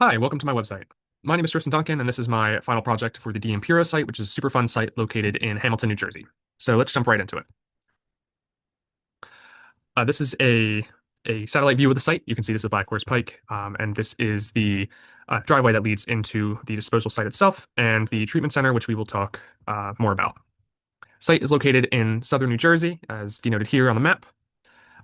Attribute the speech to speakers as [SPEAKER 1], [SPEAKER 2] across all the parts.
[SPEAKER 1] Hi, welcome to my website. My name is Tristan Duncan, and this is my final project for the D Imperial site, which is a super fun site located in Hamilton, New Jersey. So let's jump right into it. This is a satellite view of the site. You can see this is Black Horse Pike, and this is the driveway that leads into the disposal site itself and the treatment center, which we will talk more about. Site is located in southern New Jersey, as denoted here on the map.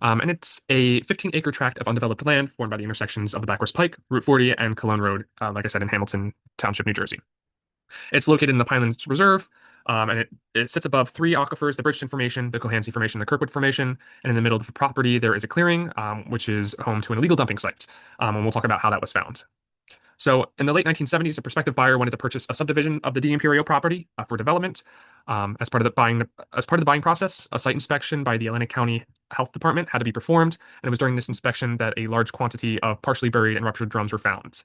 [SPEAKER 1] And it's a 15-acre tract of undeveloped land formed by the intersections of the Black Horse Pike, Route 40, and Cologne Road, like I said, in Hamilton Township, New Jersey. It's located in the Pinelands Reserve, and it sits above three aquifers: the Bridgeton Formation, the Cohansey Formation, the Kirkwood Formation. And in the middle of the property, there is a clearing, which is home to an illegal dumping site. And we'll talk about how that was found. So, in the late 1970s, a prospective buyer wanted to purchase a subdivision of the D Imperial property for development. As part of the buying process, a site inspection by the Atlantic County Health Department had to be performed, and it was during this inspection that a large quantity of partially buried and ruptured drums were found.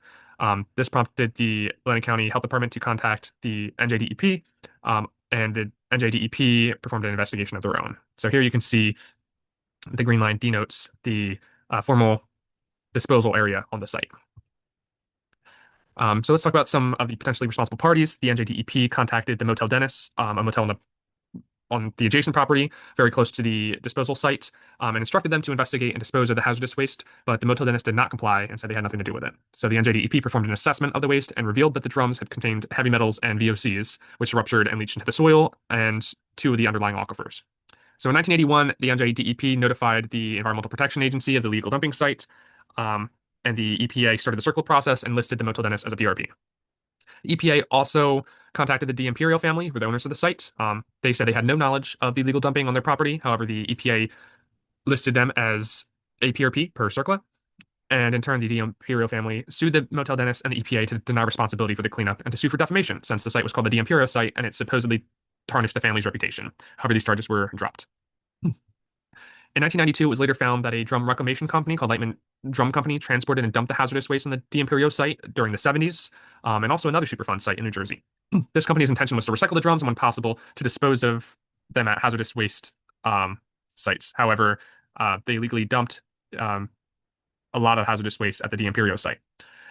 [SPEAKER 1] This prompted the Atlantic County Health Department to contact the NJDEP, and the NJDEP performed an investigation of their own. So here you can see the green line denotes the formal disposal area on the site. So let's talk about some of the potentially responsible parties. The NJDEP contacted the Motel Dennis, a motel on the adjacent property, very close to the disposal site, and instructed them to investigate and dispose of the hazardous waste, but the Motel Dennis did not comply and said they had nothing to do with it. So the NJDEP performed an assessment of the waste and revealed that the drums had contained heavy metals and VOCs, which ruptured and leached into the soil and two of the underlying aquifers. So in 1981, the NJDEP notified the Environmental Protection Agency of the illegal dumping site, and the EPA started the circle process and listed the Motel Dennis as a PRP. The EPA also contacted the D Imperial family, who were the owners of the site. They said they had no knowledge of the illegal dumping on their property. However, the EPA listed them as a PRP per CERCLA. And in turn, the D Imperial family sued the Motel Dennis and the EPA to deny responsibility for the cleanup and to sue for defamation, since the site was called the D Imperial site and it supposedly tarnished the family's reputation. However, these charges were dropped. In 1992, it was later found that a drum reclamation company called Lightman Drum Company transported and dumped the hazardous waste on the D Imperio site during the 70s, and also another Superfund site in New Jersey. This company's intention was to recycle the drums and, when possible, to dispose of them at hazardous waste sites. However, they illegally dumped a lot of hazardous waste at the D Imperio site.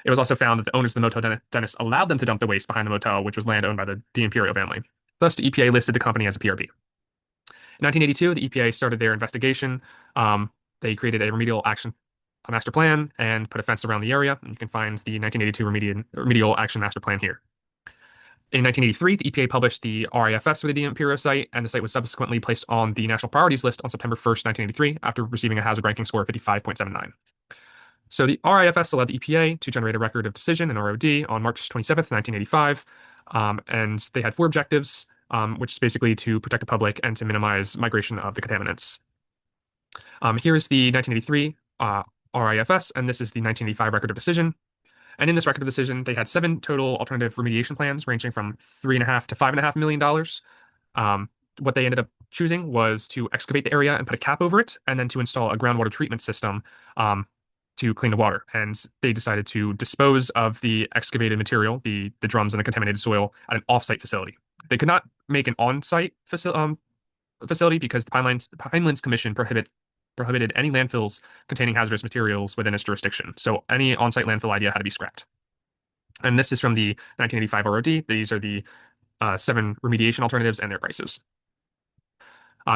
[SPEAKER 1] It was also found that the owners of the Motel Dennis allowed them to dump the waste behind the motel, which was land owned by the D Imperio family. Thus, the EPA listed the company as a PRP. In 1982, the EPA started their investigation. They created a remedial action master plan and put a fence around the area. And you can find the 1982 remedial action master plan here. In 1983, the EPA published the RIFS for the Imperial site, and the site was subsequently placed on the National Priorities List on September 1st, 1983, after receiving a hazard ranking score of 55.79. So the RIFS allowed the EPA to generate a record of decision, an ROD, on March 27th, 1985, and they had four objectives, which is basically to protect the public and to minimize migration of the contaminants. Here is the 1983 RIFS, and this is the 1985 record of decision. And in this record of decision, they had 7 total alternative remediation plans, ranging from $3.5 to $5.5 million. What they ended up choosing was to excavate the area and put a cap over it, and then to install a groundwater treatment system to clean the water. And they decided to dispose of the excavated material, the drums and the contaminated soil, at an off-site facility. They could not make an on-site facility because the Pinelands Commission prohibited any landfills containing hazardous materials within its jurisdiction. So any on-site landfill idea had to be scrapped. And this is from the 1985 ROD. These are the 7 remediation alternatives and their prices.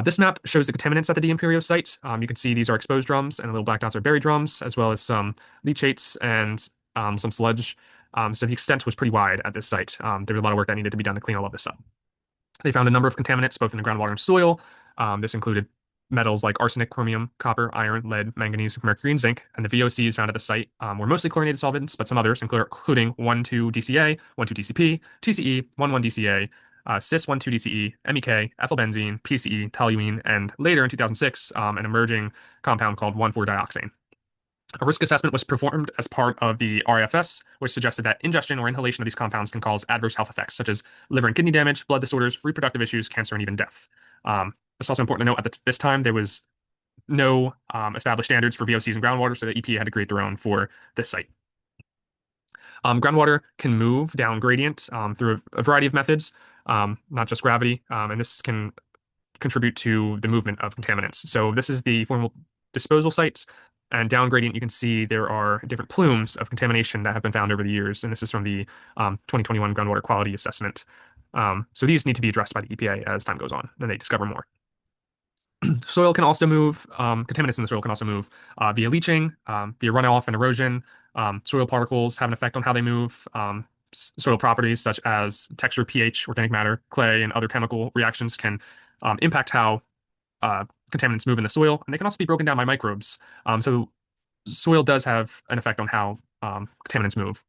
[SPEAKER 1] This map shows the contaminants at the D Imperio site. You can see these are exposed drums, and the little black dots are buried drums, as well as some leachates and some sludge. So the extent was pretty wide at this site. There was a lot of work that needed to be done to clean all of this up. They found a number of contaminants, both in the groundwater and soil. This included metals like arsenic, chromium, copper, iron, lead, manganese, mercury, and zinc. And the VOCs found at the site were mostly chlorinated solvents, but some others, including 1,2-DCA, 1,2-DCP, TCE, 1,1-DCA, cis-1,2-DCE, MEK, ethylbenzene, PCE, toluene, and later in 2006, an emerging compound called 1,4-dioxane. A risk assessment was performed as part of the RIFS, which suggested that ingestion or inhalation of these compounds can cause adverse health effects, such as liver and kidney damage, blood disorders, reproductive issues, cancer, and even death. It's also important to note at this time there was no established standards for VOCs in groundwater, so the EPA had to create their own for this site. Groundwater can move down gradient through a variety of methods, not just gravity, and this can contribute to the movement of contaminants. So this is the formal disposal sites. And down gradient, you can see there are different plumes of contamination that have been found over the years. And this is from the 2021 groundwater quality assessment. So these need to be addressed by the EPA as time goes on, and they discover more. Soil can also move, contaminants in the soil can also move via leaching, via runoff and erosion. Soil particles have an effect on how they move. Soil properties such as texture, pH, organic matter, clay, and other chemical reactions can impact how contaminants move in the soil, and they can also be broken down by microbes. So soil does have an effect on how contaminants move.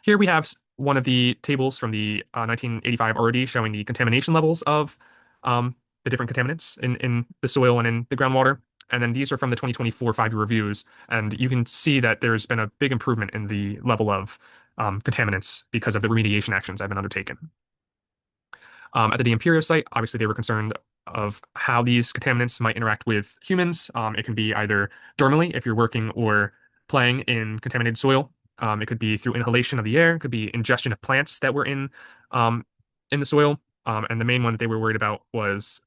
[SPEAKER 1] Here we have one of the tables from the 1985 ROD showing the contamination levels of the different contaminants in the soil and in the groundwater. And then these are from the 2024 5-year reviews. And you can see that there's been a big improvement in the level of contaminants because of the remediation actions that have been undertaken. At the D'Imperio site, obviously they were concerned of how these contaminants might interact with humans. It can be either dermally if you're working or playing in contaminated soil. It could be through inhalation of the air. It could be ingestion of plants that were in the soil. And the main one that they were worried about was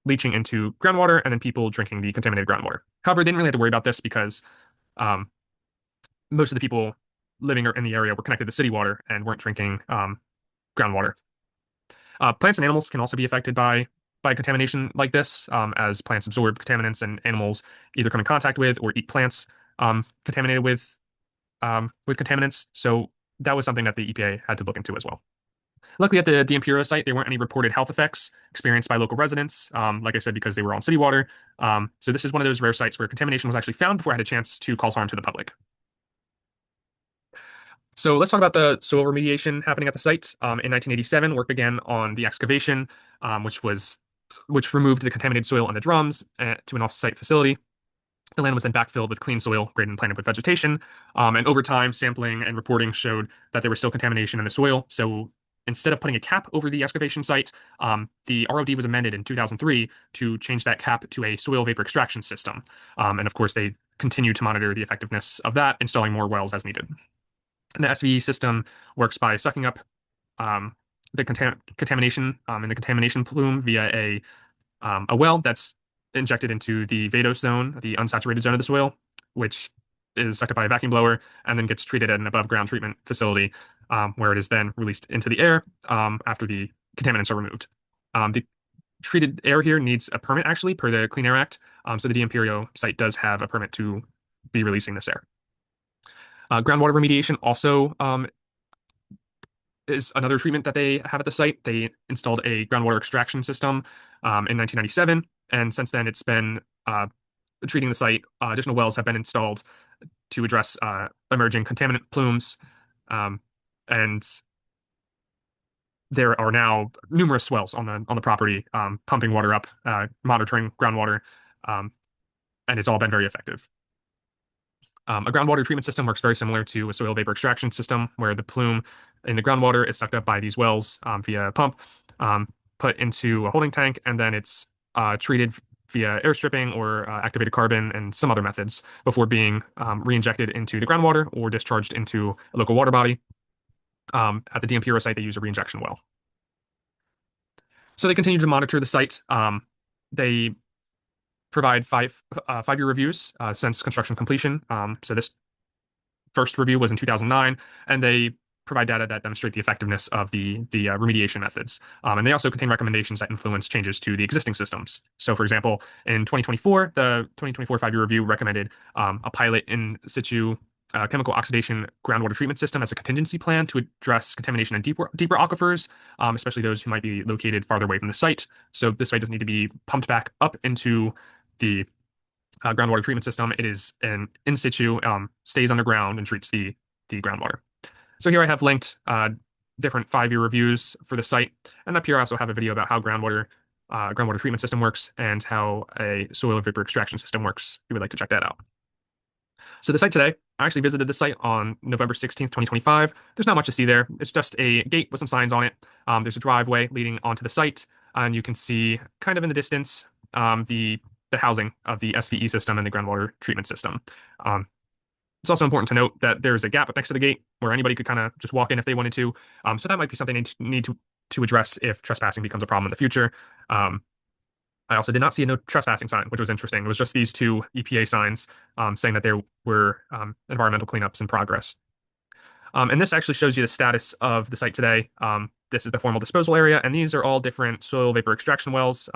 [SPEAKER 1] leaching into groundwater and then people drinking the contaminated groundwater. However, they didn't really have to worry about this because most of the people living in the area were connected to city water and weren't drinking groundwater. Plants and animals can also be affected by contamination like this, as plants absorb contaminants and animals either come in contact with or eat plants contaminated with contaminants. So that was something that the EPA had to look into as well. Luckily, at the D'Imperio site, there weren't any reported health effects experienced by local residents, like I said, because they were on city water. So this is one of those rare sites where contamination was actually found before I had a chance to cause harm to the public. So let's talk about the soil remediation happening at the site. In 1987, work began on the excavation, which removed the contaminated soil on the drums to an off-site facility. The land was then backfilled with clean soil, graded and planted with vegetation. And over time, sampling and reporting showed that there was still contamination in the soil. So instead of putting a cap over the excavation site, the ROD was amended in 2003 to change that cap to a soil vapor extraction system. And of course, they continue to monitor the effectiveness of that, installing more wells as needed. And the SVE system works by sucking up the contamination in the contamination plume via a well that's injected into the vadose zone, the unsaturated zone of the soil, which is sucked up by a vacuum blower and then gets treated at an above ground treatment facility where it is then released into the air after the contaminants are removed. The treated air here needs a permit actually per the Clean Air Act. So the D'Imperio site does have a permit to be releasing this air. Groundwater remediation also is another treatment that they have at the site. They installed a groundwater extraction system in 1997, and since then it's been treating the site. Additional wells have been installed to address emerging contaminant plumes, and there are now numerous wells on the property pumping water up, monitoring groundwater, and it's all been very effective. A groundwater treatment system works very similar to a soil vapor extraction system, where the plume in the groundwater is sucked up by these wells via a pump, put into a holding tank, and then it's treated via air stripping or activated carbon and some other methods before being re-injected into the groundwater or discharged into a local water body. At the D'Imperio site, they use a re-injection well. So they continue to monitor the site. They provide five-year reviews since construction completion. So this first review was in 2009, and they provide data that demonstrate the effectiveness of the remediation methods. And they also contain recommendations that influence changes to the existing systems. So for example, in 2024, the 2024 5-year review recommended a pilot in situ chemical oxidation groundwater treatment system as a contingency plan to address contamination in deeper aquifers, especially those who might be located farther away from the site. So this way it doesn't need to be pumped back up into the groundwater treatment system. It is an in situ, stays underground and treats the groundwater. So here I have linked different 5-year reviews for the site. And up here I also have a video about how groundwater treatment system works and how a soil vapor extraction system works. If you would like to check that out. So the site today, I actually visited the site on November 16th, 2025. There's not much to see there. It's just a gate with some signs on it. There's a driveway leading onto the site, and you can see kind of in the distance the housing of the SVE system and the groundwater treatment system. It's also important to note that there's a gap next to the gate where anybody could kind of just walk in if they wanted to. So that might be something they need to address if trespassing becomes a problem in the future. I also did not see a no trespassing sign, which was interesting. It was just these two EPA signs saying that there were environmental cleanups in progress. And this actually shows you the status of the site today. This is the formal disposal area, and these are all different soil vapor extraction wells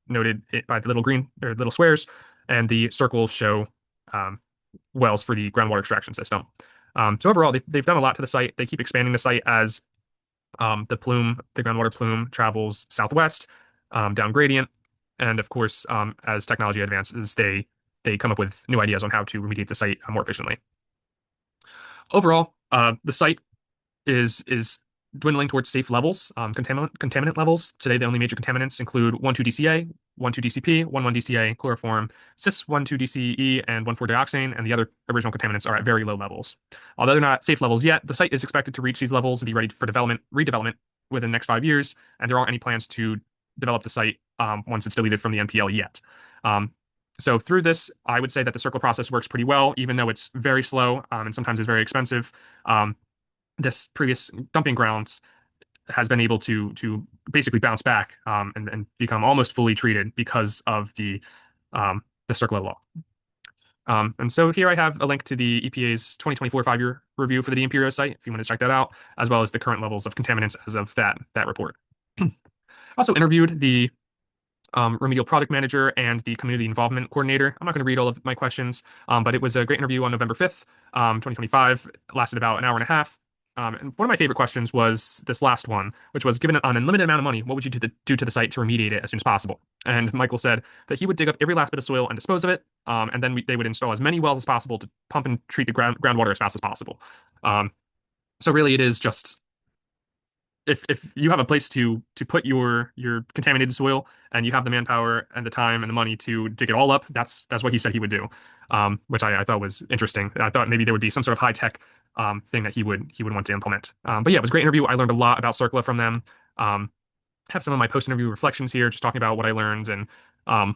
[SPEAKER 1] noted by the little green or little squares, and the circles show um, wells for the groundwater extraction system. So overall, they've done a lot to the site. They keep expanding the site as the groundwater plume travels southwest, down gradient, and of course, as technology advances, they come up with new ideas on how to remediate the site more efficiently. Overall, the site is dwindling towards safe levels, contaminant levels. Today, the only major contaminants include 1,2-DCA, 1,2-DCP, 1,1-DCA, chloroform, cis-1,2-DCE, and 1,4-dioxane, and the other original contaminants are at very low levels. Although they're not safe levels yet, the site is expected to reach these levels and be ready for redevelopment within the next 5 years, and there aren't any plans to develop the site once it's deleted from the NPL yet. So through this, I would say that the CERCLA process works pretty well, even though it's very slow and sometimes it's very expensive. This previous dumping grounds has been able to basically bounce back and become almost fully treated because of the CERCLA law. And so here I have a link to the EPA's 2024 5-year review for the D'Imperio site, if you want to check that out, as well as the current levels of contaminants as of that report. I also interviewed the remedial product manager and the community involvement coordinator. I'm not going to read all of my questions, but it was a great interview on November 5th, 2025. It lasted about an hour and a half. And one of my favorite questions was this last one, which was, given an unlimited amount of money, what would you do to the site to remediate it as soon as possible? And Michael said that he would dig up every last bit of soil and dispose of it, and then they would install as many wells as possible to pump and treat the groundwater as fast as possible. So really, it is just if you have a place to put your contaminated soil and you have the manpower and the time and the money to dig it all up, that's what he said he would do, which I thought was interesting. I thought maybe there would be some sort of high tech thing that he would want to implement. But yeah, it was a great interview. I learned a lot about CERCLA from them. Have some of my post interview reflections here, just talking about what I learned and how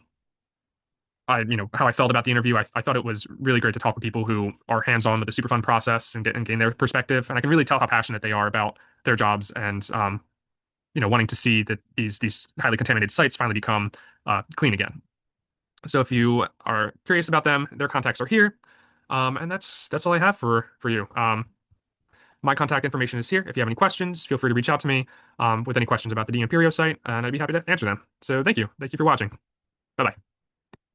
[SPEAKER 1] I felt about the interview. I thought it was really great to talk with people who are hands-on with the Superfund process and gain their perspective. And I can really tell how passionate they are about their jobs and wanting to see that these highly contaminated sites finally become clean again. So if you are curious about them, their contacts are here. And that's all I have for you. My contact information is here. If you have any questions, feel free to reach out to me with any questions about the D'Imperio site, and I'd be happy to answer them. So thank you. Thank you for watching. Bye-bye.